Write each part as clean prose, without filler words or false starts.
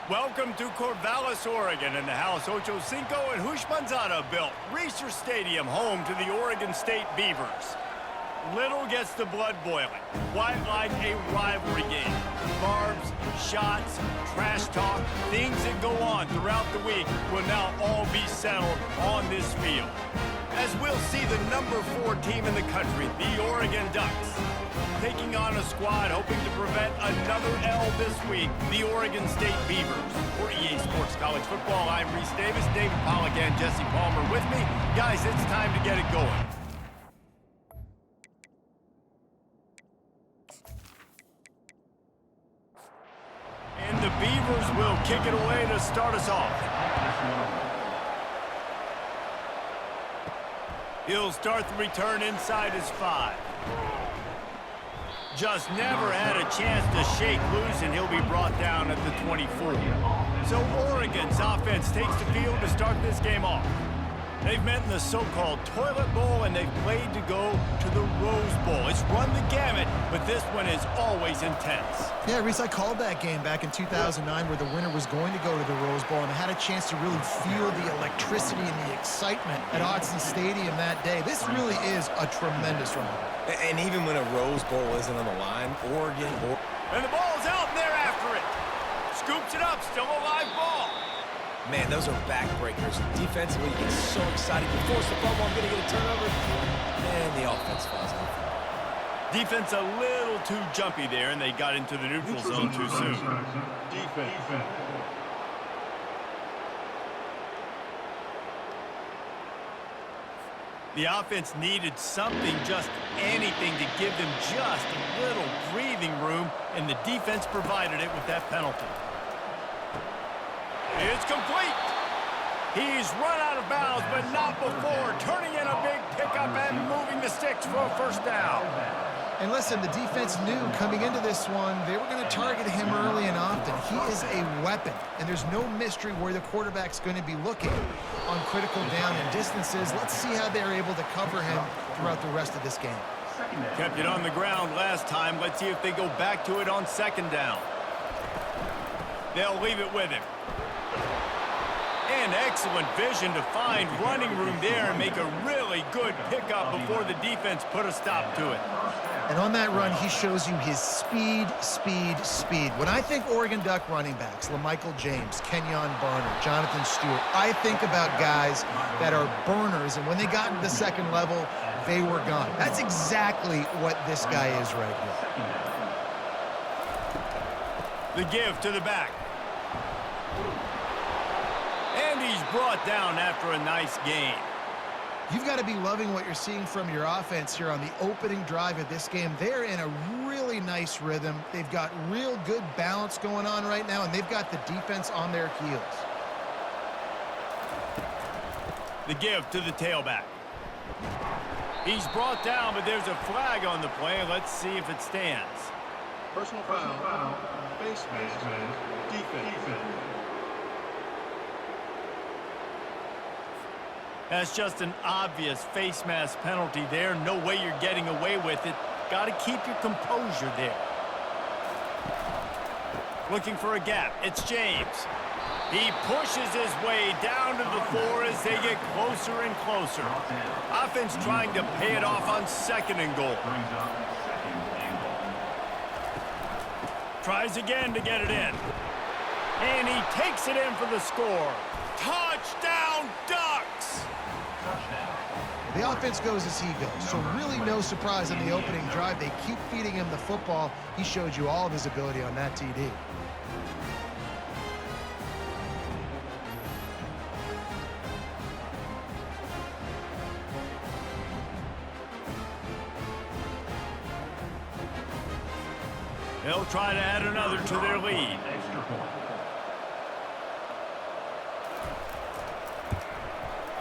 Welcome to Corvallis, Oregon, in the house Ocho Cinco and Hushmanzada built. Reser Stadium, home to the Oregon State Beavers. Little gets the blood boiling. Quite like a rivalry game. Barbs, shots, trash talk, things that go on throughout the week will now all be settled on this field. As we'll see the number 4 team in the country, the Oregon Ducks, taking on a squad hoping to prevent another L this week, the Oregon State Beavers. For EA Sports College Football, I'm Reese Davis, David Pollack, and Jesse Palmer with me. Guys, it's time to get it going. And the Beavers will kick it away to start us off. He'll start the return inside his 5. Just never had a chance to shake loose, and he'll be brought down at the 24. So Oregon's offense takes the field to start this game off. They've met in the so-called Toilet Bowl, and they've played to go to the Rose Bowl. It's run the gamut, but this one is always intense. Yeah, Reese, I called that game back in 2009 where the winner was going to go to the Rose Bowl, and I had a chance to really feel the electricity and the excitement at Autzen Stadium that day. This really is a tremendous run. And even when a Rose Bowl isn't on the line, Oregon... And the ball's out, and they're after it. Scoops it up, still a live ball. Man, those are backbreakers. Defensively, you get so excited. You force the fumble, I'm going to get a turnover. And the offense falls off. Defense a little too jumpy there, and they got into the neutral zone too soon. Defense. The offense needed something, just anything, to give them just a little breathing room, and the defense provided it with that penalty. It's complete. He's run out of bounds, but not before turning in a big pickup and moving the sticks for a first down. And listen, the defense knew coming into this one, they were going to target him early and often. He is a weapon, and there's no mystery where the quarterback's going to be looking on critical down and distances. Let's see how they're able to cover him throughout the rest of this game. Kept it on the ground last time. Let's see if they go back to it on second down. They'll leave it with him. And excellent vision to find running room there and make a really good pickup before the defense put a stop to it. And on that run, he shows you his speed. When I think Oregon Duck running backs, LaMichael James, Kenyon Barner, Jonathan Stewart, I think about guys that are burners, and when they got into the second level, they were gone. That's exactly what this guy is right The here. give to the back. And he's brought down after a nice gain. You've got to be loving what you're seeing from your offense here on the opening drive of this game. They're in a really nice rhythm. They've got real good balance going on right now, and they've got the defense on their heels. The give to the tailback. He's brought down, but there's a flag on the play. Let's see if it stands. Personal foul. Face mask. Defense. That's just an obvious face mask penalty there. No way you're getting away with it. Got to keep your composure there. Looking for a gap. It's James. He pushes his way down to the 4 as they get closer and closer. Offense trying to pay it off on second and goal. Tries again to get it in. And he takes it in for the score. Touchdown, Ducks! The offense goes as he goes, so really no surprise on the opening drive. They keep feeding him the football. He showed you all of his ability on that TD. They'll try to add another to their lead.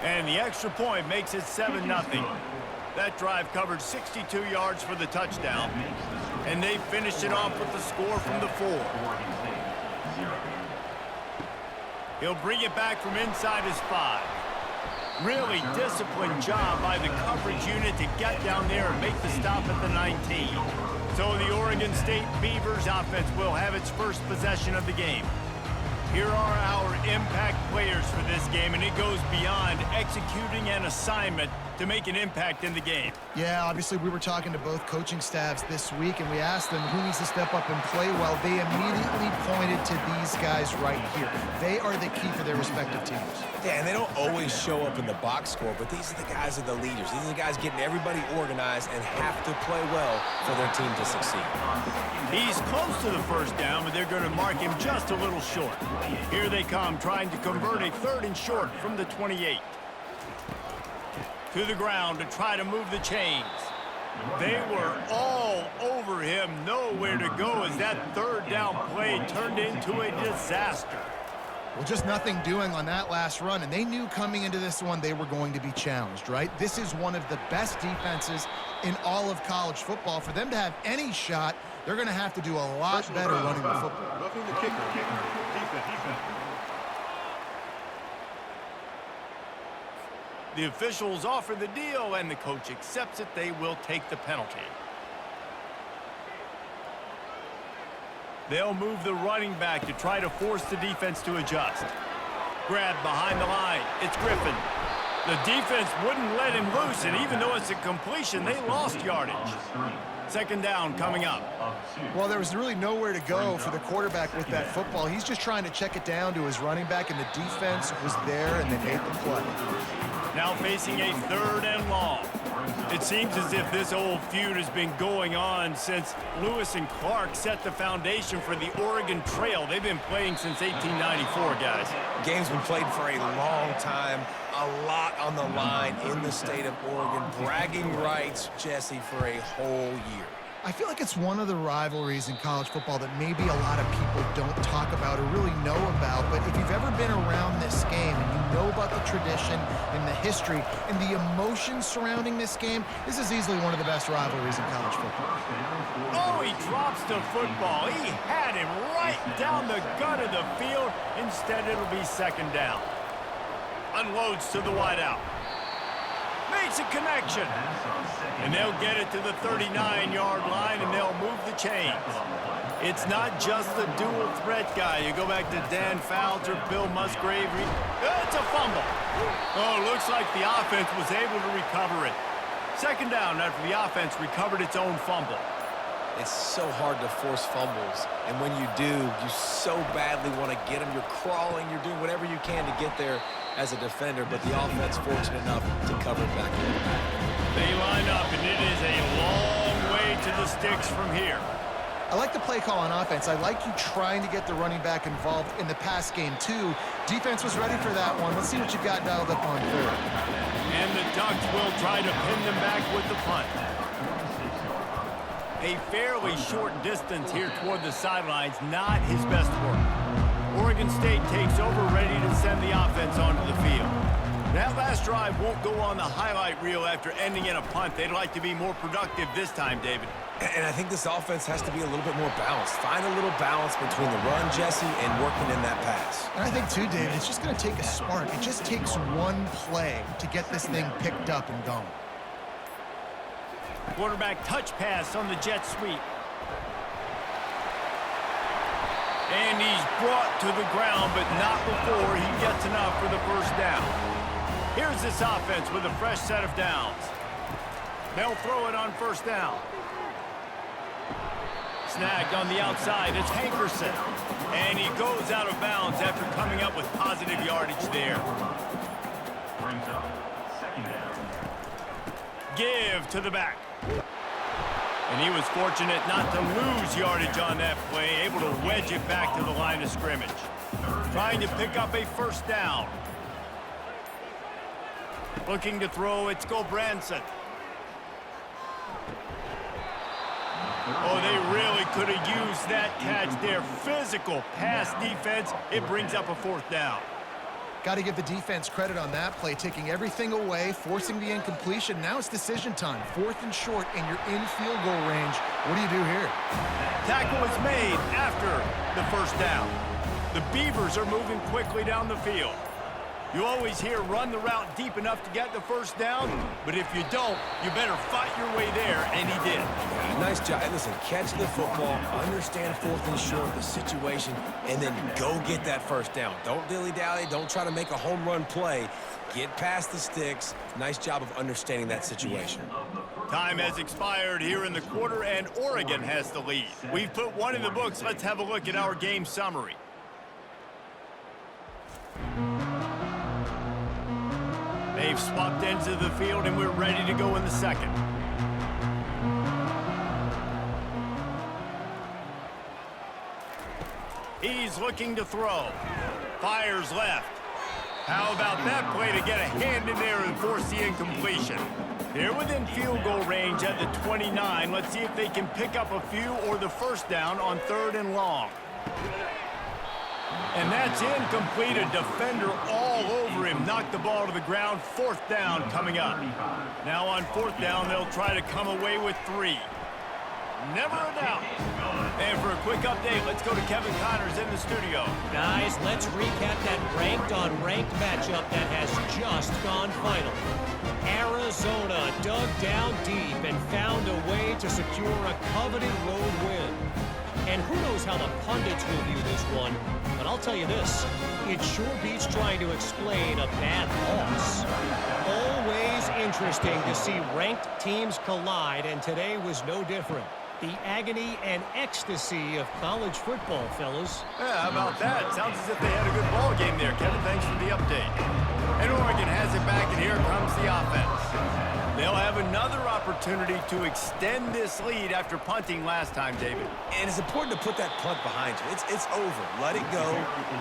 And the extra point makes it 7-0. That drive covered 62 yards for the touchdown. And they finished it off with the score from the 4. He'll bring it back from inside his 5. Really disciplined job by the coverage unit to get down there and make the stop at the 19. So the Oregon State Beavers offense will have its first possession of the game. Here are our impact players for this game, and it goes beyond executing an assignment to make an impact in the game. Yeah, obviously we were talking to both coaching staffs this week, and we asked them who needs to step up and play well. They immediately pointed to these guys right here. They are the key for their respective teams. Yeah, and they don't always show up in the box score, but these are the guys that are the leaders. These are the guys getting everybody organized and have to play well for their team to succeed. He's close to the first down, but they're going to mark him just a little short. Here they come, trying to convert a 3rd and short from the 28. To the ground to try to move the chains. They were all over him, nowhere to go as that 3rd down play turned into a disaster. Well, just nothing doing on that last run, and they knew coming into this one they were going to be challenged, right? This is one of the best defenses in all of college football. For them to have any shot, they're going to have to do a lot better running the football. Roughing the kicker. Defense. The officials offer the deal, and the coach accepts it. They will take the penalty. They'll move the running back to try to force the defense to adjust. Grabbed behind the line. It's Griffin. The defense wouldn't let him loose, and even though it's a completion, they lost yardage. 2nd down coming up. Well, there was really nowhere to go for the quarterback with that football. He's just trying to check it down to his running back, and the defense was there, and they made the play. Now facing a 3rd and long. It seems as if this old feud has been going on since Lewis and Clark set the foundation for the Oregon Trail. They've been playing since 1894, guys. Game's been played for a long time, a lot on the line in the state of Oregon. Bragging rights, Jesse, for a whole year. I feel like it's one of the rivalries in college football that maybe a lot of people don't talk about or really know about, but if you've ever been around this game and you know about the tradition and the history and the emotion surrounding this game, this is easily one of the best rivalries in college football. Oh, he drops the football. He had him right down the gut of the field. Instead, it'll be 2nd down. Unloads to the wideout. Makes a connection. And they'll get it to the 39-yard line, and they'll move the chains. It's not just the dual threat guy. You go back to Dan Fouts or Bill Musgrave. It's a fumble. Oh, looks like the offense was able to recover it. 2nd down after the offense recovered its own fumble. It's so hard to force fumbles, and when you do, you so badly want to get them. You're crawling, you're doing whatever you can to get there as a defender, but the offense fortunate enough to cover it back in. They line up, and it is a long way to the sticks from here. I like the play call on offense. I like you trying to get the running back involved in the pass game, too. Defense was ready for that one. Let's see what you got dialed up on 3rd. And the Ducks will try to pin them back with the punt. A fairly short distance here toward the sidelines, not his best work. Oregon State takes over, ready to send the offense onto the field. That last drive won't go on the highlight reel after ending in a punt. They'd like to be more productive this time, David. And I think this offense has to be a little bit more balanced. Find a little balance between the run, Jesse, and working in that pass. And I think, too, David, it's just going to take a spark. It just takes one play to get this thing picked up and going. Quarterback touch pass on the jet sweep. And he's brought to the ground, but not before he gets enough for the 1st down. Here's this offense with a fresh set of downs. They'll throw it on 1st down. Snagged on the outside, it's Hankerson. And he goes out of bounds after coming up with positive yardage there. Give to the back. And he was fortunate not to lose yardage on that play, able to wedge it back to the line of scrimmage. Trying to pick up a 1st down. Looking to throw, it's Gulbranson. Oh, they really could have used that catch there. Physical pass defense. It brings up a 4th down. Got to give the defense credit on that play, taking everything away, forcing the incompletion. Now it's decision time. 4th and short, and you're in field goal range. What do you do here? Tackle is made after the 1st down. The Beavers are moving quickly down the field. You always hear run the route deep enough to get the first down, but if you don't, you better fight your way there, and he did. Nice job. Hey, listen, catch the football, understand 4th and short, the situation, and then go get that first down. Don't dilly-dally. Don't try to make a home run play. Get past the sticks. Nice job of understanding that situation. Time has expired here in the quarter, and Oregon has the lead. We've put one in the books. Let's have a look at our game summary. They've swapped ends of the field, and we're ready to go in the second. He's looking to throw. Fires left. How about that play to get a hand in there and force the incompletion? They're within field goal range at the 29. Let's see if they can pick up a few or the first down on 3rd and long. And that's incomplete. A defender all over him. Knocked the ball to the ground. 4th down coming up. Now on 4th down, they'll try to come away with 3. Never a doubt. And for a quick update, let's go to Kevin Connors in the studio. Guys, let's recap that ranked-on-ranked matchup that has just gone final. Arizona dug down deep and found a way to secure a coveted road win. And who knows how the pundits will view this one, but I'll tell you this, it sure beats trying to explain a bad loss. Always interesting to see ranked teams collide, and today was no different. The agony and ecstasy of college football, fellas. Yeah, how about that? Sounds as if they had a good ball game there, Kevin. Thanks for the update. And Oregon has it back, and here comes the offense. They'll have another opportunity to extend this lead after punting last time, David. And it's important to put that punt behind you. It's over. Let it go.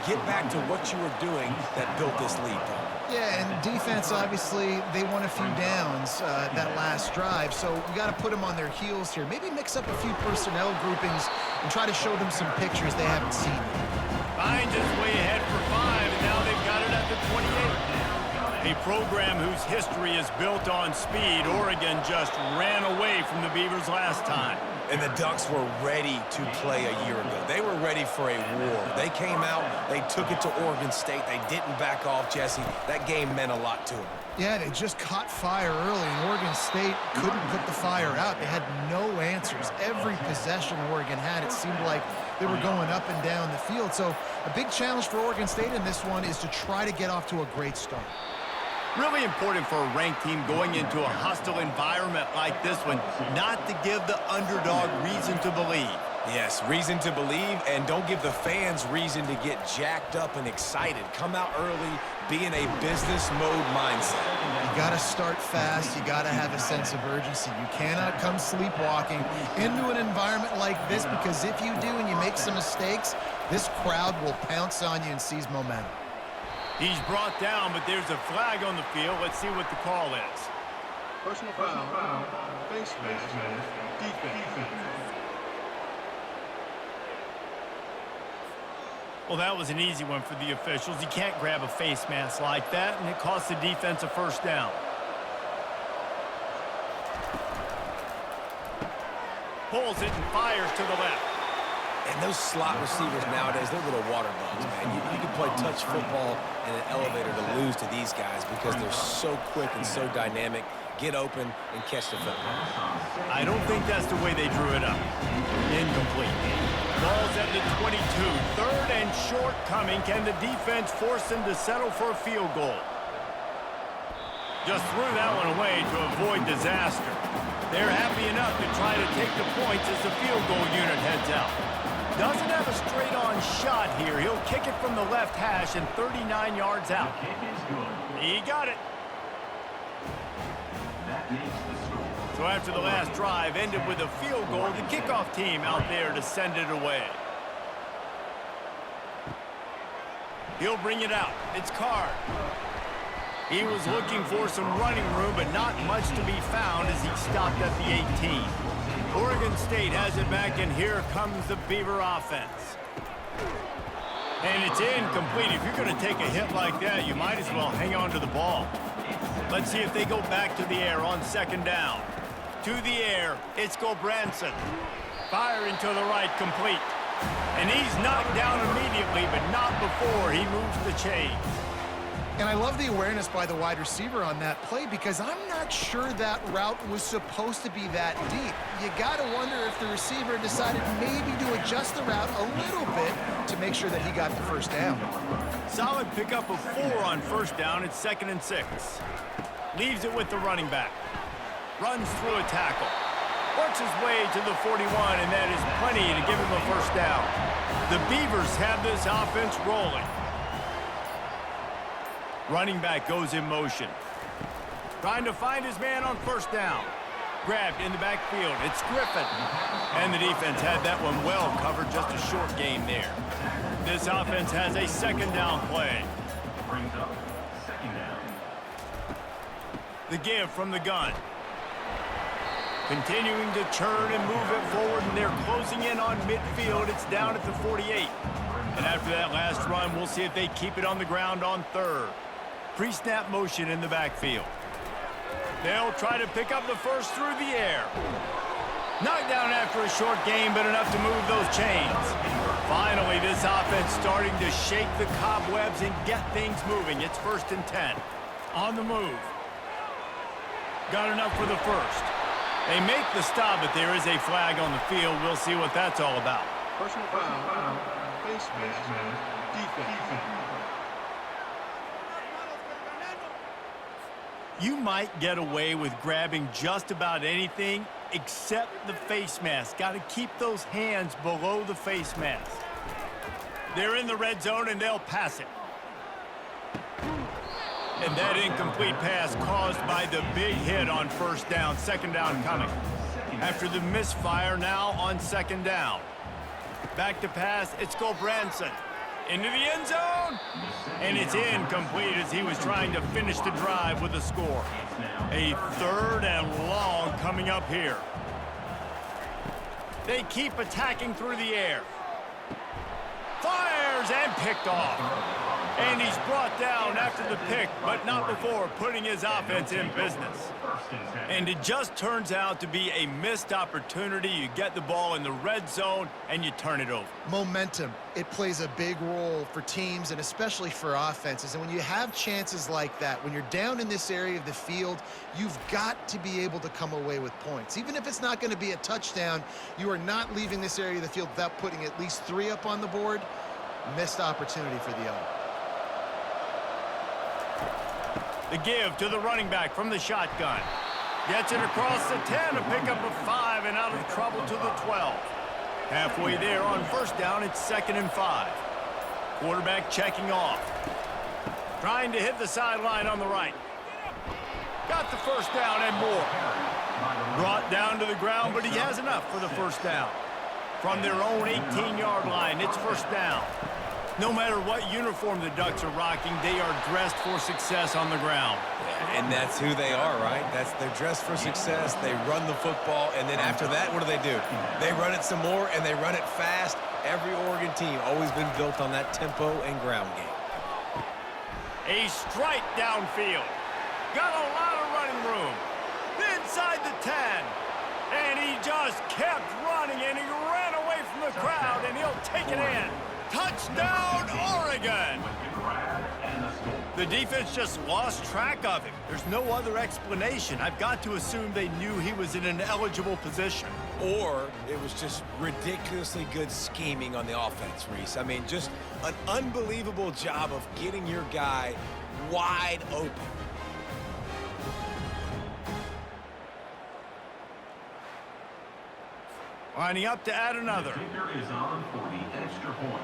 Get back to what you were doing that built this lead, though. Yeah, and defense, obviously, they won a few downs that last drive, so you got to put them on their heels here. Maybe mix up a few personnel groupings and try to show them some pictures they haven't seen yet. Find is way ahead for 5, and now they've got it at the 28. A program whose history is built on speed. Oregon just ran away from the Beavers last time. And the Ducks were ready to play a year ago. They were ready for a war. They came out, they took it to Oregon State. They didn't back off, Jesse. That game meant a lot to them. Yeah, they just caught fire early, and Oregon State couldn't put the fire out. They had no answers. Every possession Oregon had, it seemed like they were going up and down the field. So a big challenge for Oregon State in this one is to try to get off to a great start. Really important for a ranked team going into a hostile environment like this one, not to give the underdog reason to believe. Yes, reason to believe, and don't give the fans reason to get jacked up and excited. Come out early, be in a business mode mindset. You got to start fast. You got to have a sense of urgency. You cannot come sleepwalking into an environment like this, because if you do and you make some mistakes, this crowd will pounce on you and seize momentum. He's brought down, but there's a flag on the field. Let's see what the call is. Personal foul. Face mask. Defense. Well, that was an easy one for the officials. You can't grab a face mask like that, and it costs the defense a first down. Pulls it and fires to the left. And those slot receivers nowadays, they're little water bugs, man. You can play touch football in an elevator to lose to these guys because they're so quick and so dynamic. Get open and catch the football. I don't think that's the way they drew it up. Incomplete. Ball's at the 22. 3rd and short coming. Can the defense force them to settle for a field goal? Just threw that one away to avoid disaster. They're happy enough to try to take the points as the field goal unit heads out. Doesn't have a straight-on shot here. He'll kick it from the left hash and 39 yards out. He got it. So after the last drive ended with a field goal, the kickoff team out there to send it away. He'll bring it out. It's Card. He was looking for some running room, but not much to be found as he stopped at the 18. Oregon State has it back, and here comes the Beaver offense. And it's incomplete. If you're going to take a hit like that, you might as well hang on to the ball. Let's see if they go back to the air on 2nd down. To the air, it's Gobranson. Firing to the right, complete. And he's knocked down immediately, but not before he moves the chains. And I love the awareness by the wide receiver on that play because I'm not sure that route was supposed to be that deep. You got to wonder if the receiver decided maybe to adjust the route a little bit to make sure that he got the first down. Solid pickup of 4 on first down. It's 2nd and 6. Leaves it with the running back. Runs through a tackle. Works his way to the 41, and that is plenty to give him a first down. The Beavers have this offense rolling. Running back goes in motion. Trying to find his man on first down. Grabbed in the backfield. It's Griffin. And the defense had that one well covered. Just a short game there. This offense has a 2nd down play. Brings up 2nd down. The give from the gun. Continuing to churn and move it forward, and they're closing in on midfield. It's down at the 48. And after that last run, we'll see if they keep it on the ground on 3rd. Pre-snap motion in the backfield. They'll try to pick up the first through the air. Knocked down after a short game, but enough to move those chains. Finally, this offense starting to shake the cobwebs and get things moving. It's 1st and 10. On the move. Got enough for the first. They make the stop, but there is a flag on the field. We'll see what that's all about. Personal foul. Face mask. Defense. You might get away with grabbing just about anything except the face mask. Got to keep those hands below the face mask. They're in the red zone, and they'll pass it. And that incomplete pass caused by the big hit on first down. 2nd down coming. After the misfire, now on 2nd down. Back to pass, it's Gulbranson. Into the end zone. And it's incomplete as he was trying to finish the drive with a score. A 3rd and long coming up here. They keep attacking through the air. Fires and picked off. And he's brought down after the pick, but not before putting his offense in business. And it just turns out to be a missed opportunity. You get the ball in the red zone, and you turn it over. Momentum, it plays a big role for teams and especially for offenses. And when you have chances like that, when you're down in this area of the field, you've got to be able to come away with points. Even if it's not going to be a touchdown, you are not leaving this area of the field without putting at least 3 up on the board. Missed opportunity for the other. The give to the running back from the shotgun. Gets it across the 10, a pickup of 5, and out of trouble to the 12. Halfway there on first down, it's 2nd and 5. Quarterback checking off. Trying to hit the sideline on the right. Got the first down and more. Brought down to the ground, but he has enough for the first down. From their own 18-yard line, it's first down. No matter what uniform the Ducks are rocking, they are dressed for success on the ground. And that's who they are, right? They're dressed for success. They run the football, and then after that, what do? They run it some more, and they run it fast. Every Oregon team always been built on that tempo and ground game. A strike downfield. Got a lot of running room. Inside the 10. And he just kept running, and he ran away from the crowd, and he'll take it in. Touchdown, Oregon! The defense just lost track of him. There's no other explanation. I've got to assume they knew he was in an eligible position. Or it was just ridiculously good scheming on the offense, Reese. I mean, just an unbelievable job of getting your guy wide open. Lining up to add another. The kicker is on for the extra point.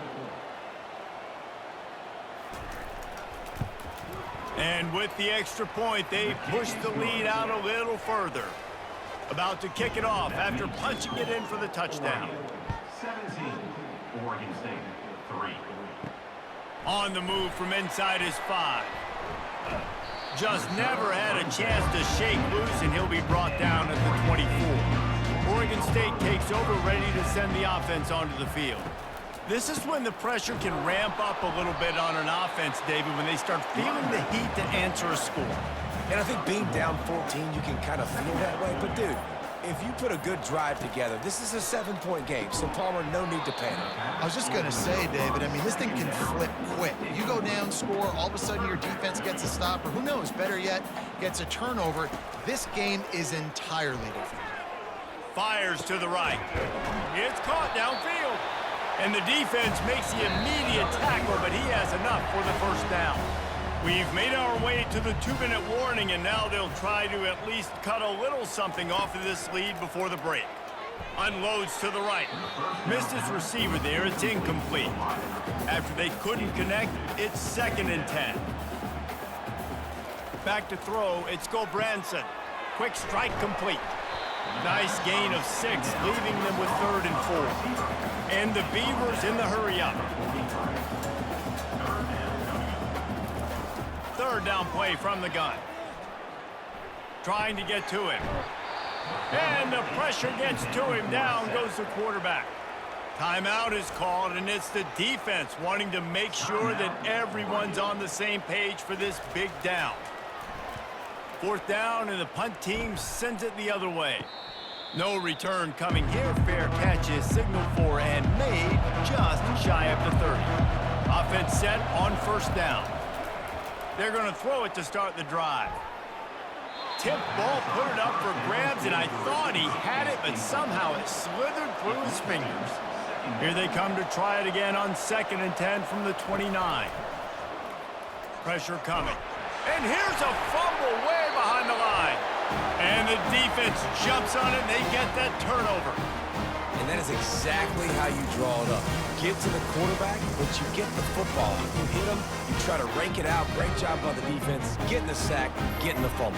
And with the extra point, they push the lead out a little further. About to kick it off after punching it in for the touchdown. 17, Oregon State, 3. On the move from inside his 5. Just never had a chance to shake loose, and he'll be brought down at the 24. Oregon State takes over, ready to send the offense onto the field. This is when the pressure can ramp up a little bit on an offense, David, when they start feeling the heat to answer a score. And I think being down 14, you can kind of feel that way. But, dude, if you put a good drive together, this is a 7-point game, so Palmer, no need to panic. I was just going to say, David, I mean, this thing can flip quick. You go down, score, all of a sudden your defense gets a stop, or who knows, better yet, gets a turnover. This game is entirely different. Fires to the right. It's caught downfield. And the defense makes the immediate tackle, but he has enough for the first down. We've made our way to the 2-minute warning, and now they'll try to at least cut a little something off of this lead before the break. Unloads to the right. Missed his receiver there. It's incomplete. After they couldn't connect, it's 2nd and 10. Back to throw. It's Gulbranson. Quick strike complete. Nice gain of 6, leaving them with 3rd and 4. And the Beavers in the hurry-up. 3rd down play from the gun. Trying to get to him. And the pressure gets to him. Down goes the quarterback. Timeout is called, and it's the defense wanting to make sure that everyone's on the same page for this big down. 4th down, and the punt team sends it the other way. No return coming here. Fair catch is signaled for and made just shy of the 30. Offense set on 1st down. They're going to throw it to start the drive. Tip ball, put it up for grabs, and I thought he had it, but somehow it slithered through his fingers. Here they come to try it again on 2nd and 10 from the 29. Pressure coming. And here's a fumble way behind the line. And the defense jumps on it, and they get that turnover. And that is exactly how you draw it up. Get to the quarterback, but you get the football. You hit him, you try to rake it out. Great job by the defense. Getting the sack, getting the fumble.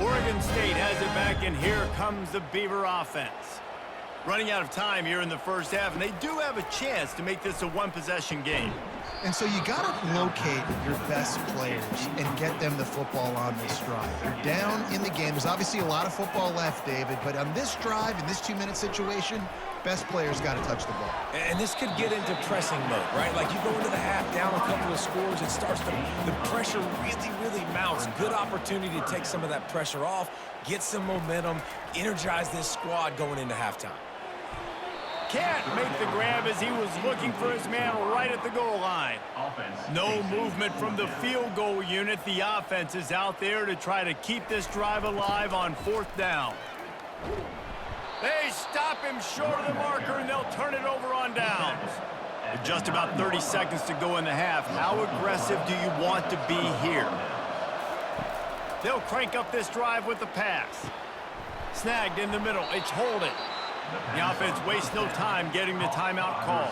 Oregon State has it back, and here comes the Beaver offense. Running out of time here in the first half, and they do have a chance to make this a one-possession game. And so you got to locate your best players and get them the football on this drive. They're down in the game. There's obviously a lot of football left, David, but on this drive, in this 2-minute situation, best players got to touch the ball. And this could get into pressing mode, right? Like you go into the half down a couple of scores, it starts to, the pressure really mounts. Good opportunity to take some of that pressure off, get some momentum, energize this squad going into halftime. Can't make the grab as he was looking for his man right at the goal line. No movement from the field goal unit. The offense is out there to try to keep this drive alive on 4th down. They stop him short of the marker, and they'll turn it over on downs. With just about 30 seconds to go in the half, how aggressive do you want to be here? They'll crank up this drive with the pass. Snagged in the middle. It's Holden. The offense wastes no time getting the timeout call.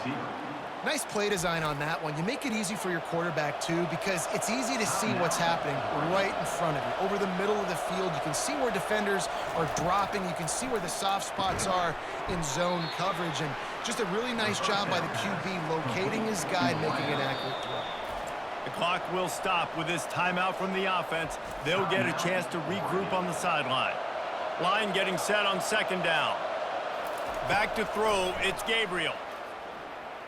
Nice play design on that one. You make it easy for your quarterback, too, because it's easy to see what's happening right in front of you. Over the middle of the field, you can see where defenders are dropping. You can see where the soft spots are in zone coverage. And just a really nice job by the QB locating his guy and making an accurate throw. The clock will stop with this timeout from the offense. They'll get a chance to regroup on the sideline. Line getting set on 2nd down. Back to throw, it's Gabriel.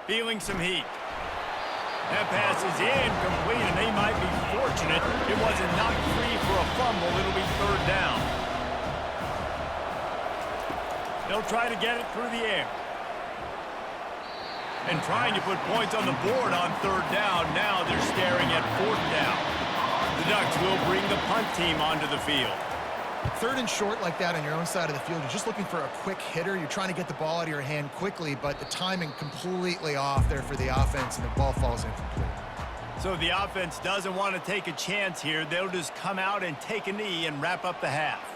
Feeling some heat. That pass is incomplete, and they might be fortunate it wasn't knocked free for a fumble. It'll be 3rd down. They'll try to get it through the air. And trying to put points on the board on 3rd down. Now they're staring at 4th down. The Ducks will bring the punt team onto the field. 3rd and short like that on your own side of the field, you're just looking for a quick hitter. You're trying to get the ball out of your hand quickly, but the timing completely off there for the offense, and the ball falls incomplete. So the offense doesn't want to take a chance here. They'll just come out and take a knee and wrap up the half.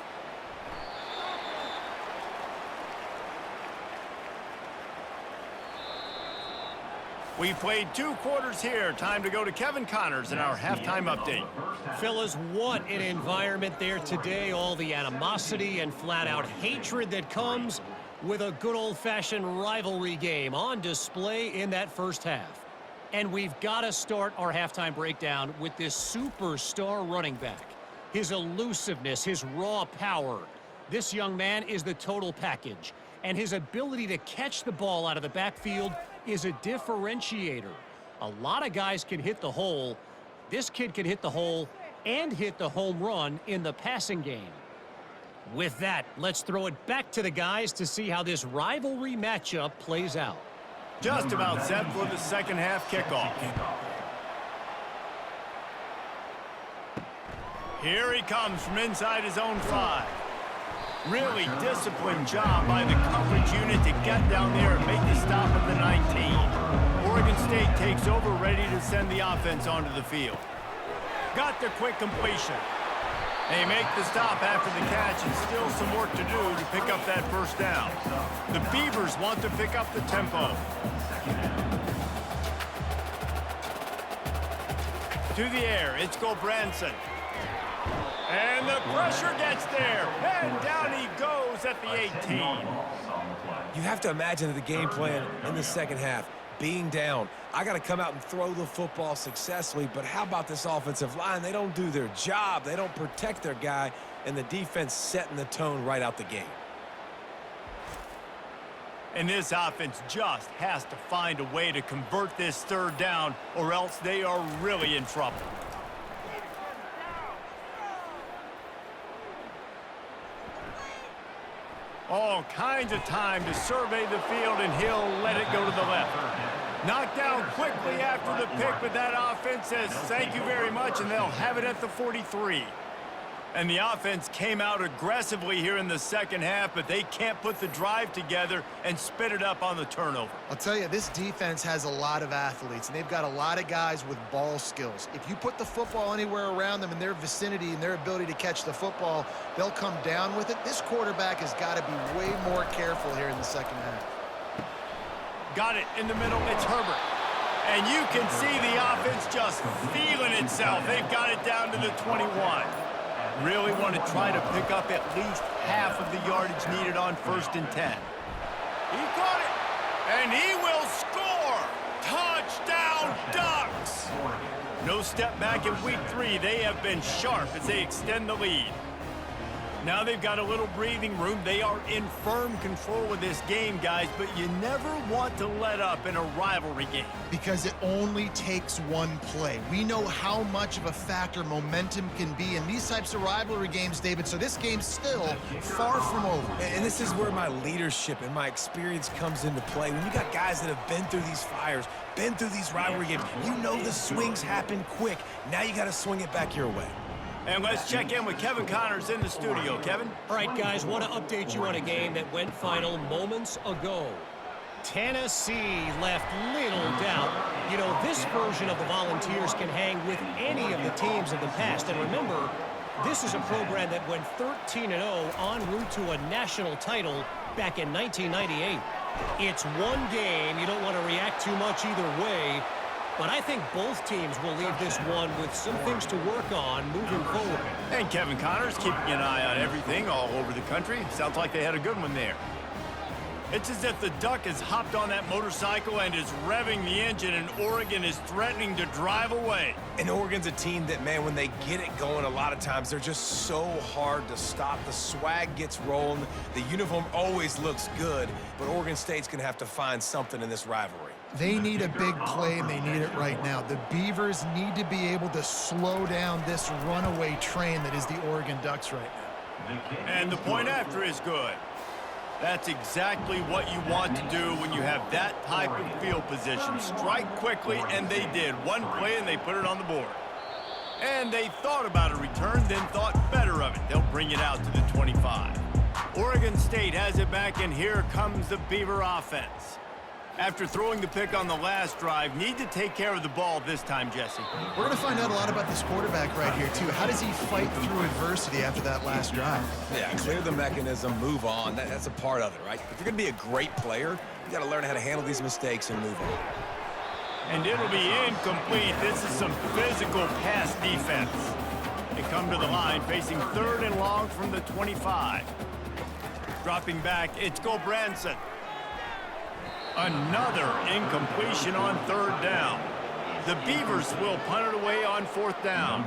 We've played 2 quarters here. Time to go to Kevin Connors in our halftime update. Fellas, what an environment there today. All the animosity and flat-out hatred that comes with a good old-fashioned rivalry game on display in that first half. And we've got to start our halftime breakdown with this superstar running back. His elusiveness, his raw power. This young man is the total package. And his ability to catch the ball out of the backfield is a differentiator. A lot of guys can hit the hole. This kid can hit the hole and hit the home run in the passing game. With that, let's throw it back to the guys to see how this rivalry matchup plays out. Just about set for the second half kickoff. Here he comes from inside his own 5. Really disciplined job by the coverage unit to get down there and make the stop at the 19. Oregon State takes over, ready to send the offense onto the field. Got the quick completion. They make the stop after the catch, and still some work to do to pick up that first down. The Beavers want to pick up the tempo. To the air, it's Branson. And the pressure gets there, and down he goes at the 18. You have to imagine the game plan in the second half. Being down, I got to come out and throw the football successfully, but how about this offensive line? They don't do their job. They don't protect their guy, and the defense setting the tone right out the gate. And this offense just has to find a way to convert this third down, or else they are really in trouble. All kinds of time to survey the field, and he'll let it go to the left. Knocked down quickly after the pick, but that offense says thank you very much, and they'll have it at the 43. And the offense came out aggressively here in the second half, but they can't put the drive together and spit it up on the turnover. I'll tell you, this defense has a lot of athletes, and they've got a lot of guys with ball skills. If you put the football anywhere around them in their vicinity and their ability to catch the football, they'll come down with it. This quarterback has got to be way more careful here in the second half. Got it in the middle. It's Herbert. And you can see the offense just feeling itself. They've got it down to the 21. Really want to try to pick up at least half of the yardage needed on 1st and 10. He got it, and he will score! Touchdown, Ducks! No step back in week 3. They have been sharp as they extend the lead. Now they've got a little breathing room. They are in firm control of this game, guys, but you never want to let up in a rivalry game. Because it only takes one play. We know how much of a factor momentum can be in these types of rivalry games, David, so this game's still far from over. And this is where my leadership and my experience comes into play. When you got guys that have been through these fires, been through these rivalry games, you know the swings happen quick. Now you got to swing it back your way. And let's check in with Kevin Connors in the studio. Kevin? All right, guys, want to update you on a game that went final moments ago. Tennessee left little doubt. You know, this version of the Volunteers can hang with any of the teams of the past. And remember, this is a program that went 13-0 en route to a national title back in 1998. It's one game. You don't want to react too much either way. But I think both teams will leave this one with some things to work on moving forward. And Kevin Connors keeping an eye on everything all over the country. Sounds like they had a good one there. It's as if the Duck has hopped on that motorcycle and is revving the engine, and Oregon is threatening to drive away. And Oregon's a team that, man, when they get it going, a lot of times they're just so hard to stop. The swag gets rolling. The uniform always looks good, but Oregon State's going to have to find something in this rivalry. They need a big play, and they need it right now. The Beavers need to be able to slow down this runaway train that is the Oregon Ducks right now. And the point after is good. That's exactly what you want to do when you have that type of field position. Strike quickly, and they did. One play, and they put it on the board. And they thought about a return, then thought better of it. They'll bring it out to the 25. Oregon State has it back, and here comes the Beaver offense. After throwing the pick on the last drive, need to take care of the ball this time, Jesse. We're going to find out a lot about this quarterback right here, too. How does he fight through adversity after that last drive? Yeah, clear the mechanism, move on. That's a part of it, right? If you're going to be a great player, you got to learn how to handle these mistakes and move on. And it'll be incomplete. This is some physical pass defense. They come to the line, facing 3rd and long from the 25. Dropping back, it's Branson. Another incompletion on 3rd down. The Beavers will punt it away on 4th down.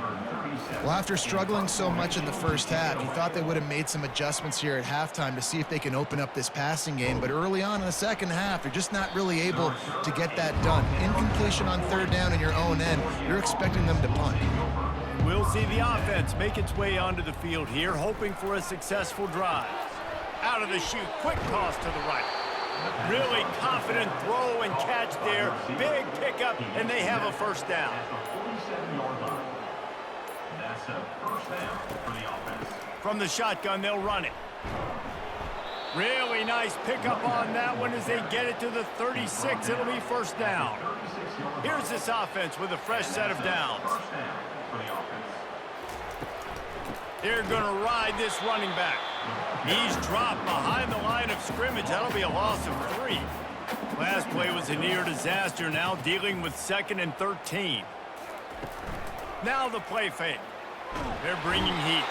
Well, after struggling so much in the first half, you thought they would have made some adjustments here at halftime to see if they can open up this passing game. But early on in the second half, they're just not really able to get that done. Incompletion on 3rd down in your own end, you're expecting them to punt. We'll see the offense make its way onto the field here, hoping for a successful drive. Out of the chute, quick toss to the right. Really confident throw and catch there. Big pickup, and they have a 1st down. That's a 1st down for the offense. From the shotgun, they'll run it. Really nice pickup on that one as they get it to the 36. It'll be 1st down. Here's this offense with a fresh set of downs. They're going to ride this running back. He's dropped behind the line of scrimmage. That'll be a loss of 3. Last play was a near disaster, now dealing with 2nd and 13. Now the play fake. They're bringing heat.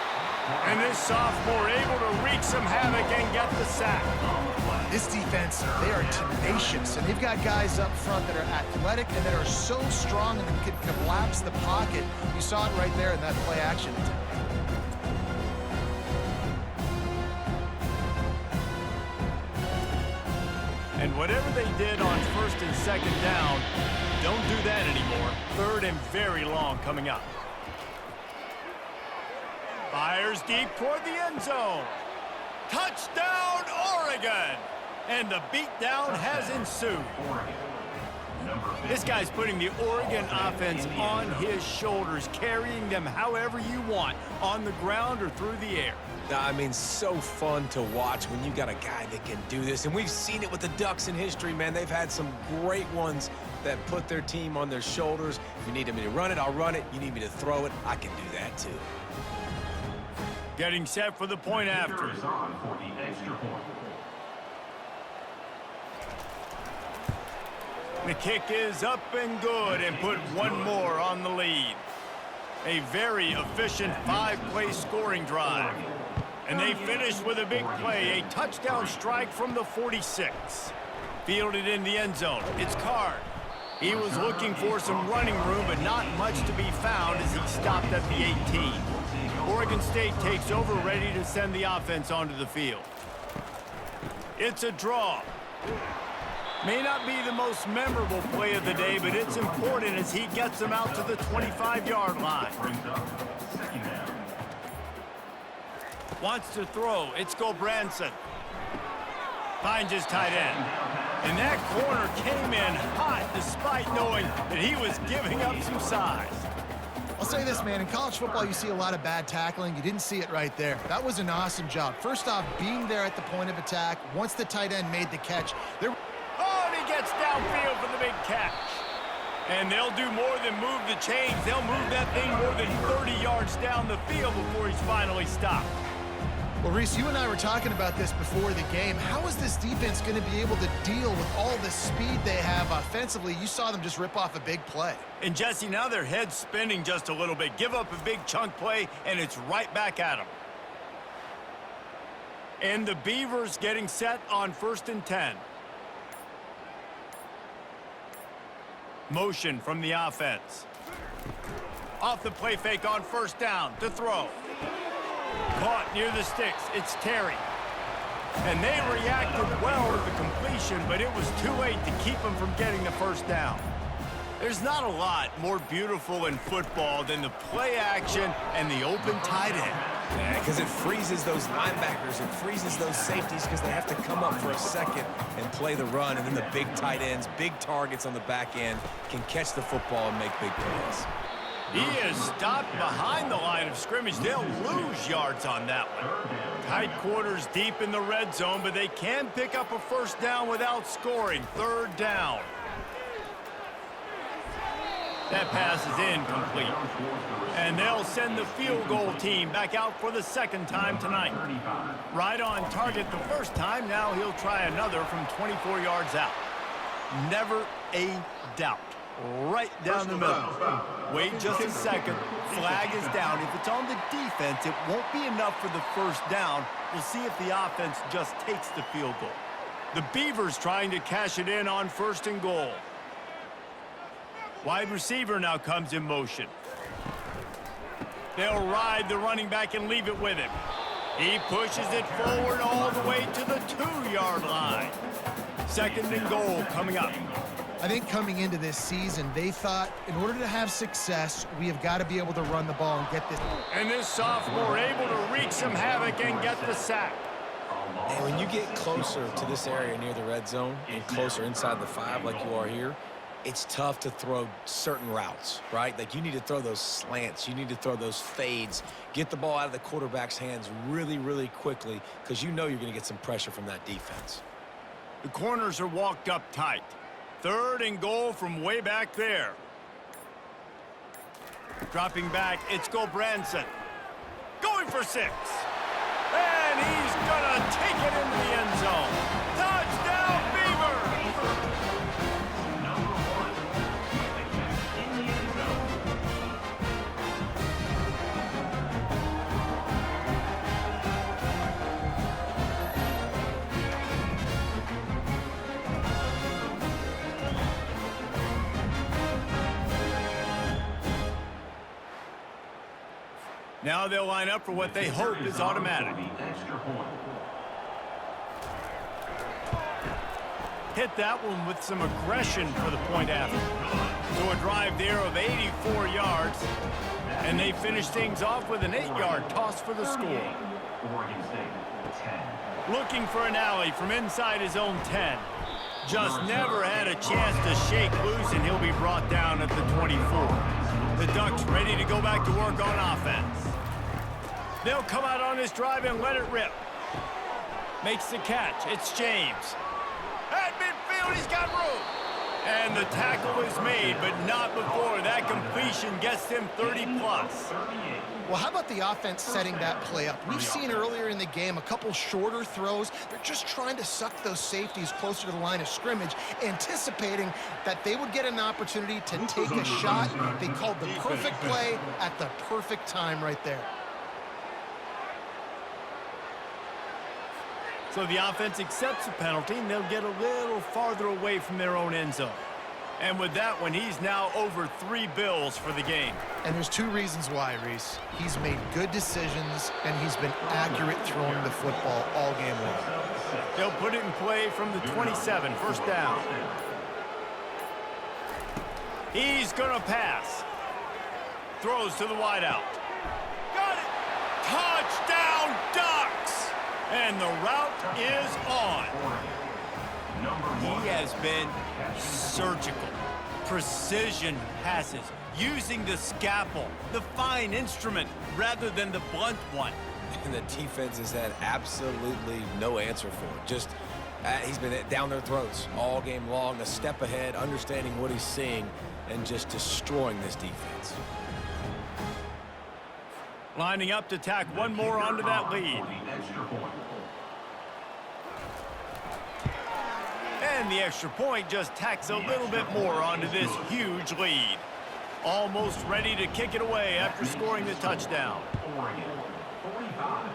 And this sophomore able to wreak some havoc and get the sack. This defense, they are tenacious, and they've got guys up front that are athletic and that are so strong and can collapse the pocket. You saw it right there in that play action attempt. And whatever they did on 1st and 2nd down, don't do that anymore. 3rd and very long coming up. Fires deep toward the end zone. Touchdown, Oregon! And the beatdown has ensued. This guy's putting the Oregon offense on his shoulders, carrying them however you want, on the ground or through the air. I mean, so fun to watch when you got a guy that can do this. And we've seen it with the Ducks in history, man. They've had some great ones that put their team on their shoulders. If you need me to run it, I'll run it. You need me to throw it, I can do that too. Getting set for the point after. Beavers on for the extra point. The kick is up and good and put one more on the lead. A very efficient 5-play scoring drive. And they finish with a big play, a touchdown strike from the 46. Fielded in the end zone. It's Card. He was looking for some running room, but not much to be found as he stopped at the 18. Oregon State takes over, ready to send the offense onto the field. It's a draw. May not be the most memorable play of the day, but it's important as he gets them out to the 25-yard line. Brings up 2nd down. Wants to throw. It's Gobranson. Finds his tight end. And that corner came in hot despite knowing that he was giving up some size. I'll say this, man, in college football, you see a lot of bad tackling. You didn't see it right there. That was an awesome job. First off, being there at the point of attack. Once the tight end made the catch, there. Oh, and he gets downfield for the big catch. And they'll do more than move the chains. They'll move that thing more than 30 yards down the field before he's finally stopped. Well, Reese, you and I were talking about this before the game. How is this defense going to be able to deal with all the speed they have offensively? You saw them just rip off a big play. And Jesse, now their head's spinning just a little bit. Give up a big chunk play, and it's right back at them. And the Beavers getting set on 1st and 10. Motion from the offense. Off the play fake on 1st down to throw. Caught near the sticks. It's Terry. And they reacted well to the completion, but it was too late to keep them from getting the 1st down. There's not a lot more beautiful in football than the play action and the open tight end. Yeah, because it freezes those linebackers. It freezes those safeties because they have to come up for a second and play the run. And then the big tight ends, big targets on the back end can catch the football and make big plays. He is stopped behind the line of scrimmage. They'll lose yards on that one. Tight quarters deep in the red zone, but they can pick up a 1st down without scoring. 3rd down. That pass is incomplete. And they'll send the field goal team back out for the 2nd time tonight. Right on target the 1st time. Now he'll try another from 24 yards out. Never a doubt. Right down the middle. Wait just a second. Flag is down. If it's on the defense, it won't be enough for the 1st down. We'll see if the offense just takes the field goal. The Beavers trying to cash it in on 1st and goal. Wide receiver now comes in motion. They'll ride the running back and leave it with him. He pushes it forward all the way to the 2-yard line. 2nd and goal coming up. I think coming into this season, they thought in order to have success, we have got to be able to run the ball and get this. And this sophomore able to wreak some havoc and get the sack. And when you get closer to this area near the red zone and closer inside the 5 like you are here, it's tough to throw certain routes, right? Like you need to throw those slants. You need to throw those fades. Get the ball out of the quarterback's hands really, really quickly because you know you're going to get some pressure from that defense. The corners are walked up tight. 3rd and goal from way back there. Dropping back, it's Branson. Going for 6. And he's gonna take it into the end zone. Touchdown, Beavers! Number 1. The catch in the end zone. Now they'll line up for what they hope is automatic. The extra point. Hit that one with some aggression for the point after. So a drive there of 84 yards. And they finish things off with an 8-yard toss for the score. Oregon State, 10. Looking for an alley from inside his own 10. Just never had a chance to shake loose, and he'll be brought down at the 24. The Ducks ready to go back to work on offense. They'll come out on this drive and let it rip. Makes the catch. It's James. At midfield, he's got room. And the tackle is made, but not before that completion gets him 30-plus. Well, how about the offense setting that play up? We've seen earlier in the game a couple shorter throws. They're just trying to suck those safeties closer to the line of scrimmage, anticipating that they would get an opportunity to take a shot. They called the perfect play at the perfect time right there. So the offense accepts the penalty, and they'll get a little farther away from their own end zone. And with that one, he's now over 3 bills for the game. And there's 2 reasons why, Reese. He's made good decisions, and he's been accurate throwing the football all game long. They'll put it in play from the 27, 1st down. He's going to pass. Throws to the wideout. Got it! Touchdown, Ducks! And the route is on. He has been surgical. Precision passes, using the scalpel, the fine instrument, rather than the blunt one. And the defense has had absolutely no answer for it. Just, he's been down their throats all game long, a step ahead, understanding what he's seeing, and just destroying this defense. Lining up to tack one more onto that lead. And the extra point just tacks a little bit more onto this huge lead. Almost ready to kick it away after scoring the touchdown. Oregon, 45.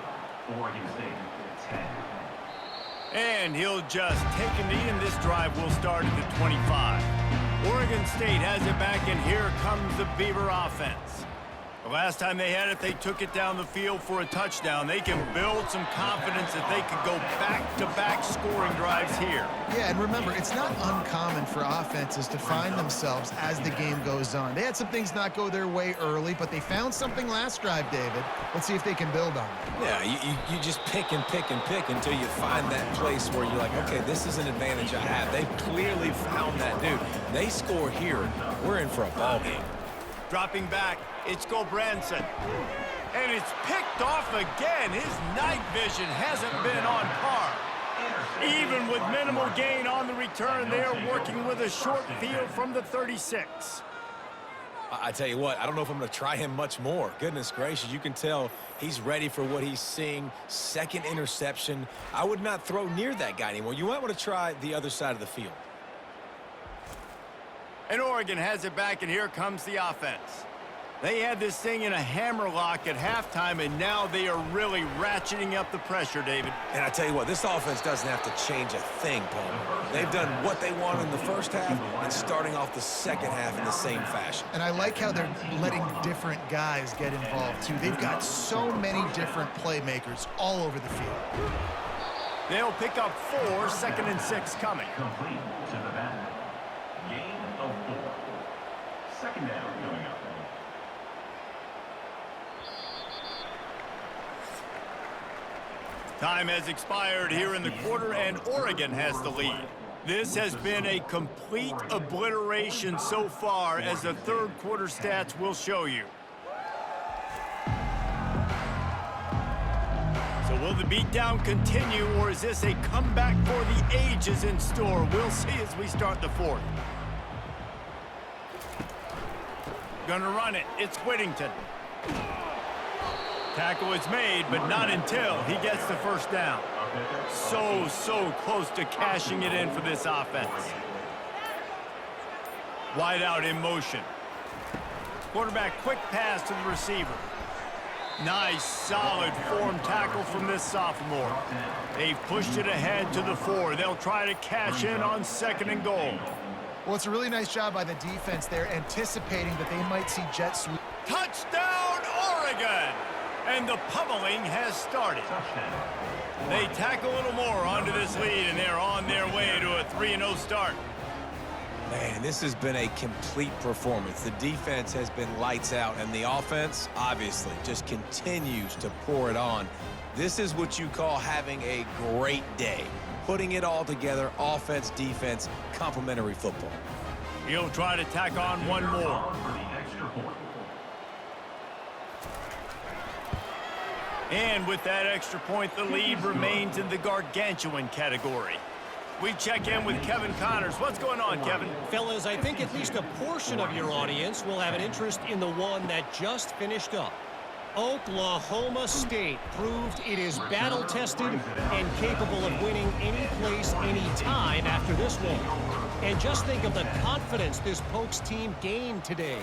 Oregon State, 10. And he'll just take a knee, and this drive will start at the 25. Oregon State has it back, and here comes the Beaver offense. The last time they had it, they took it down the field for a touchdown. They can build some confidence that they could go back-to-back scoring drives here. Yeah, and remember, it's not uncommon for offenses to find themselves as the game goes on. They had some things not go their way early, but they found something last drive, David. Let's see if they can build on it. Yeah, you just pick and pick and pick until you find that place where you're like, okay, this is an advantage I have. They clearly found that dude. They score here, we're in for a ball game. Dropping back, it's Branson. And it's picked off again. His night vision hasn't been on par. Even with minimal gain on the return, they're working with a short field from the 36. I tell you what, I don't know if I'm going to try him much more. Goodness gracious, you can tell he's ready for what he's seeing. 2nd interception. I would not throw near that guy anymore. You might want to try the other side of the field. And Oregon has it back, and here comes the offense. They had this thing in a hammerlock at halftime, and now they are really ratcheting up the pressure, David. And I tell you what, this offense doesn't have to change a thing, Paul. They've done what they wanted in the first half and starting off the second half in the same fashion. And I like how they're letting different guys get involved, too. They've got so many different playmakers all over the field. They'll pick up 4, 2nd and 6 coming. Complete to the back. Gain of 4. 2nd down coming up. Time has expired here in the quarter, and Oregon has the lead. This has been a complete obliteration so far, as the third quarter stats will show you. So will the beatdown continue, or is this a comeback for the ages in store? We'll see as we start the fourth. Gonna run it. It's Whittington. Tackle is made, but not until he gets the first down. So close to cashing it in for this offense. Wide out in motion. Quarterback quick pass to the receiver. Nice, solid form tackle from this sophomore. They've pushed it ahead to the 4. They'll try to cash in on 2nd and goal. Well, it's a really nice job by the defense there, anticipating that they might see jet sweep. Touchdown, Oregon! And the pummeling has started. They tack a little more onto this lead, and they're on their way to a 3-0 start. Man, this has been a complete performance. The defense has been lights out, and the offense, obviously, just continues to pour it on. This is what you call having a great day. Putting it all together, offense, defense, complementary football. He'll try to tack on one more. And with that extra point, the lead remains in the gargantuan category. We check in with Kevin Connors. What's going on, Kevin? Fellas, I think at least a portion of your audience will have an interest in the one that just finished up. Oklahoma State proved it is battle-tested and capable of winning any place, any time after this one. And just think of the confidence this Pokes team gained today.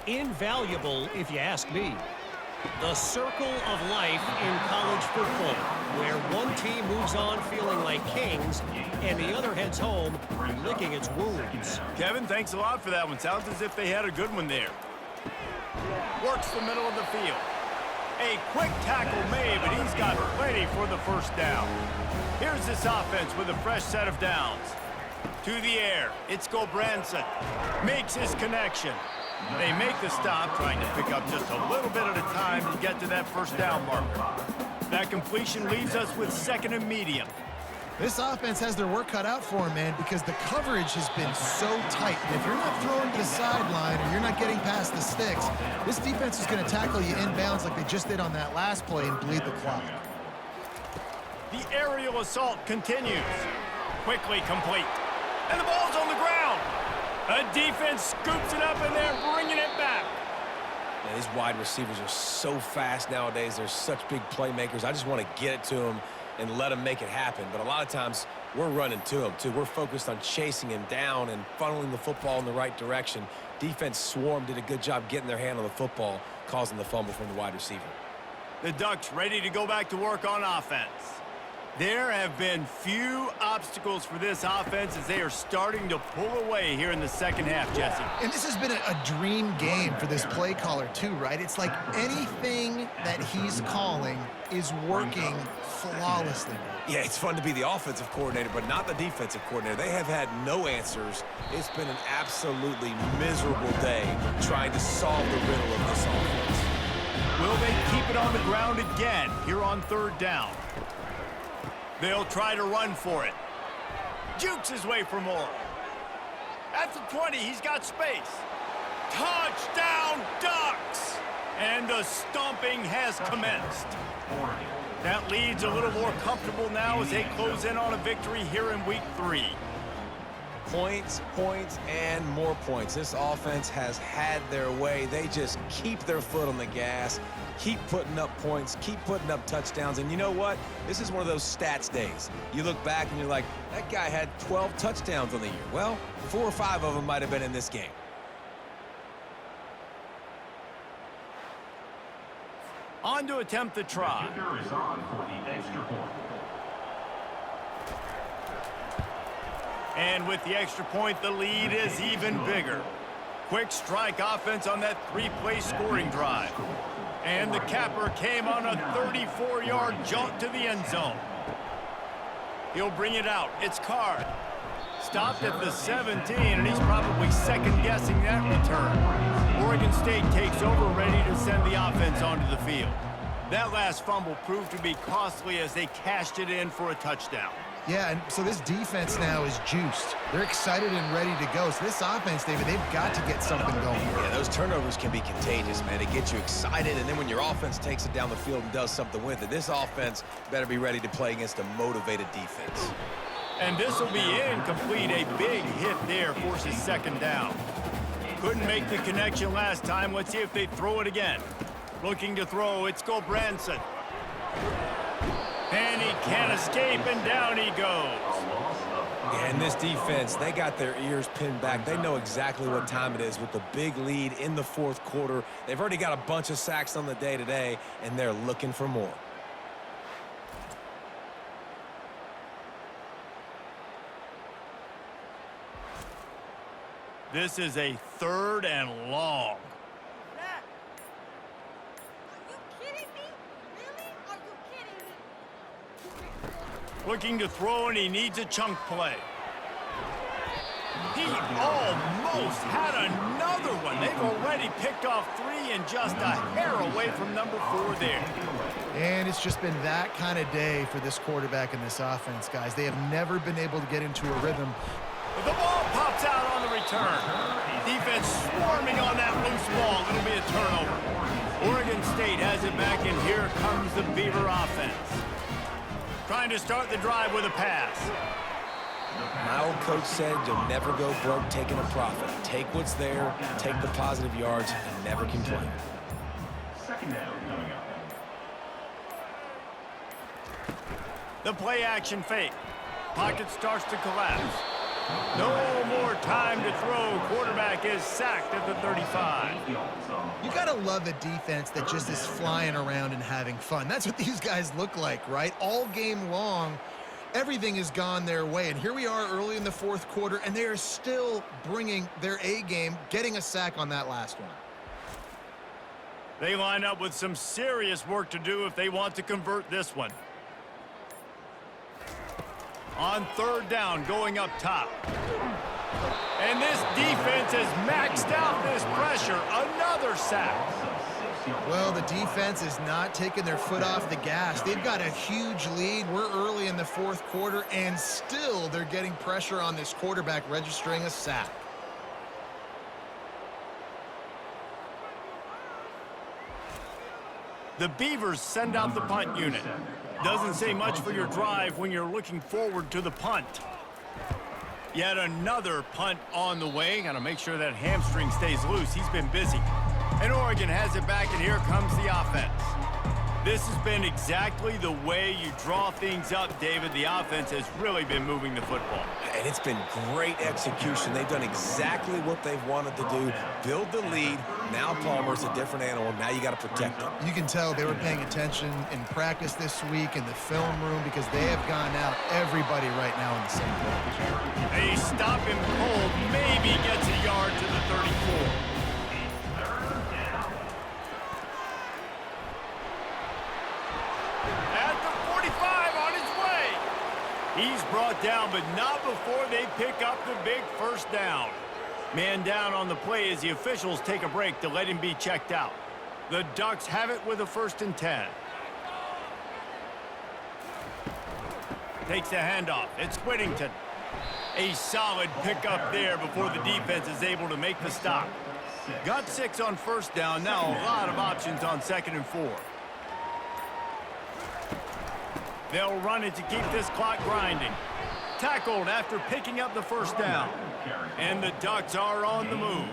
Invaluable, if you ask me. The circle of life in college football, where one team moves on feeling like kings and the other heads home licking its wounds. Kevin, thanks a lot for that one. Sounds as if they had a good one there. Works the middle of the field. A quick tackle made, but he's got plenty for the first down. Here's this offense with a fresh set of downs. To the air, it's Gulbranson. Makes his connection. They make the stop, trying to pick up just a little bit at a time to get to that first down marker. That completion leaves us with 2nd and medium. This offense has their work cut out for them, man, because the coverage has been so tight. And if you're not throwing to the sideline or you're not getting past the sticks, this defense is going to tackle you inbounds like they just did on that last play and bleed the clock. The aerial assault continues. Quickly complete. And the ball's on the ground. A defense scoops it up and they're bringing it back. Man, these wide receivers are so fast nowadays. They're such big playmakers. I just want to get it to them and let them make it happen. But a lot of times, we're running to them, too. We're focused on chasing him down and funneling the football in the right direction. Defense swarm did a good job getting their hand on the football, causing the fumble from the wide receiver. The Ducks ready to go back to work on offense. There have been few obstacles for this offense as they are starting to pull away here in the second half, Jesse. And this has been a dream game for this play caller, too, right? It's like anything that he's calling is working flawlessly. Yeah, it's fun to be the offensive coordinator, but not the defensive coordinator. They have had no answers. It's been an absolutely miserable day trying to solve the riddle of this offense. Will they keep it on the ground again here on 3rd down? They'll try to run for it. Jukes his way for more. At the 20, he's got space. Touchdown, Ducks! And the stomping has commenced. That lead's a little more comfortable now as they close in on a victory here in week 3. Points, points, and more points. This offense has had their way. They just keep their foot on the gas, keep putting up points, keep putting up touchdowns. And you know what? This is one of those stats days. You look back and you're like, that guy had 12 touchdowns on the year. Well, 4 or 5 of them might have been in this game. on to attempt the try. Kicker is on for the extra point. And with the extra point, the lead is even bigger. Quick strike offense on that three-play scoring drive. And the capper came on a 34-yard jaunt to the end zone. He'll bring it out. It's Card. Stopped at the 17, and he's probably second-guessing that return. Oregon State takes over, ready to send the offense onto the field. That last fumble proved to be costly as they cashed it in for a touchdown. Yeah, and so this defense now is juiced. They're excited and ready to go. So this offense, David, they've got to get something going. Yeah, those turnovers can be contagious, man. They get you excited, and then when your offense takes it down the field and does something with it, this offense better be ready to play against a motivated defense. And this will be incomplete. A big hit there forces second down. Couldn't make the connection last time. Let's see if they throw it again. Looking to throw, it's Gobranson. And he can't escape, and down he goes. Yeah, and this defense, they got their ears pinned back. They know exactly what time it is with the big lead in the fourth quarter. They've already got a bunch of sacks on the day today, and they're looking for more. This is a 3rd and long. Looking to throw, and he needs a chunk play. He almost had another one. They've already picked off 3 and just a hair away from number 4 there. And it's just been that kind of day for this quarterback and this offense, guys. They have never been able to get into a rhythm. The ball pops out on the return. Defense swarming on that loose ball. It'll be a turnover. Oregon State has it back, and here comes the Beaver offense. Trying to start the drive with a pass. My old coach said you'll never go broke taking a profit. Take what's there, take the positive yards, and never complain. Second down coming up. The play action fake. Pocket starts to collapse. No more time to throw. Quarterback is sacked at the 35. You got to love a defense that just is flying around and having fun. That's what these guys look like, right? All game long, everything has gone their way. And here we are early in the fourth quarter, and they are still bringing their A game, getting a sack on that last one. They line up with some serious work to do if they want to convert this one. On 3rd down, going up top. And this defense has maxed out this pressure. Another sack. Well, the defense is not taking their foot off the gas. They've got a huge lead. We're early in the fourth quarter, and still they're getting pressure on this quarterback, registering a sack. The Beavers send out the punt unit. Doesn't say much for your drive when you're looking forward to the punt. Yet another punt on the way. Got to make sure that hamstring stays loose. He's been busy. And Oregon has it back, and here comes the offense. This has been exactly the way you draw things up, David. The offense has really been moving the football. And it's been great execution. They've done exactly what they've wanted to do. Build the lead. Now Palmer's a different animal. Now you got to protect him. You can tell they were paying attention in practice this week in the film room because they have gone out everybody right now in the same page. A stop him cold, maybe gets a yard to the 34. He's brought down, but not before they pick up the big first down. Man down on the play as the officials take a break to let him be checked out. The Ducks have it with a 1st and 10. Takes the handoff. It's Whittington. A solid pickup there before the defense is able to make the stop. Got 6 on 1st down. Now a lot of options on 2nd and 4. They'll run it to keep this clock grinding. Tackled after picking up the 1st down. And the Ducks are on the move.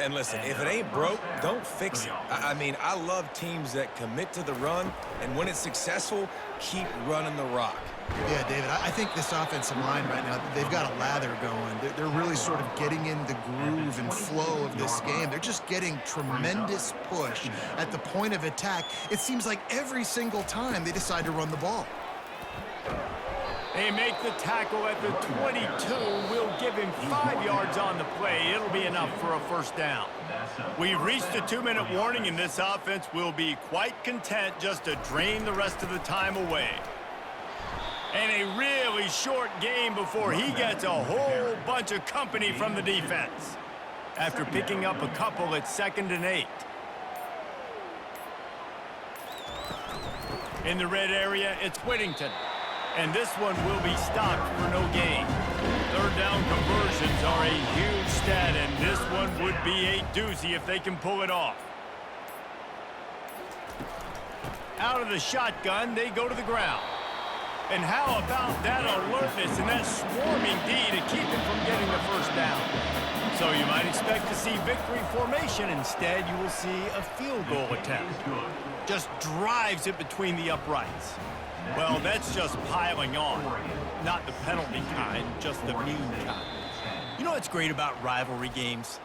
And listen, if it ain't broke, don't fix it. I mean, I love teams that commit to the run, and when it's successful, keep running the rock. Yeah, David, I think this offensive line right now, they've got a lather going. They're really sort of getting in the groove and flow of this game. They're just getting tremendous push at the point of attack. It seems like every single time they decide to run the ball. They make the tackle at the 22. We'll give him 5 yards on the play. It'll be enough for a first down. We've reached a 2-minute warning, and this offense will be quite content just to drain the rest of the time away. And a really short game before he gets a whole bunch of company from the defense. After picking up a couple at 2nd and 8. In the red area, it's Whittington. And this one will be stopped for no gain. Third down conversions are a huge stat, and this one would be a doozy if they can pull it off. Out of the shotgun, they go to the ground. And how about that alertness and that swarming D to keep him from getting the first down? So you might expect to see victory formation. Instead, you will see a field goal attempt. Just drives it between the uprights. Well, that's just piling on. Not the penalty kind, just the mean kind. You know what's great about rivalry games?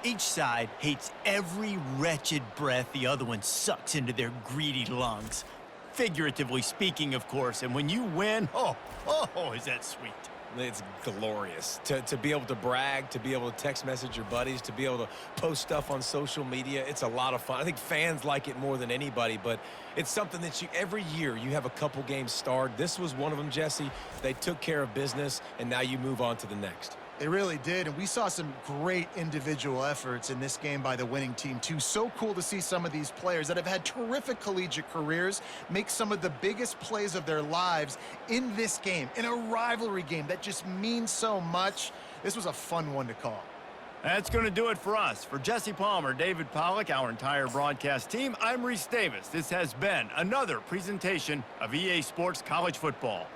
Each side hates every wretched breath the other one sucks into their greedy lungs. Figuratively speaking, of course, and when you win, oh, is that sweet. It's glorious to be able to brag, to be able to text message your buddies, to be able to post stuff on social media. It's a lot of fun. I think fans like it more than anybody, but it's something that every year you have a couple games starred. This was one of them, Jesse. They took care of business, and now you move on to the next. They really did, and we saw some great individual efforts in this game by the winning team, too. So cool to see some of these players that have had terrific collegiate careers make some of the biggest plays of their lives in this game, in a rivalry game that just means so much. This was a fun one to call. That's going to do it for us. For Jesse Palmer, David Pollack, our entire broadcast team, I'm Reese Davis. This has been another presentation of EA Sports College Football.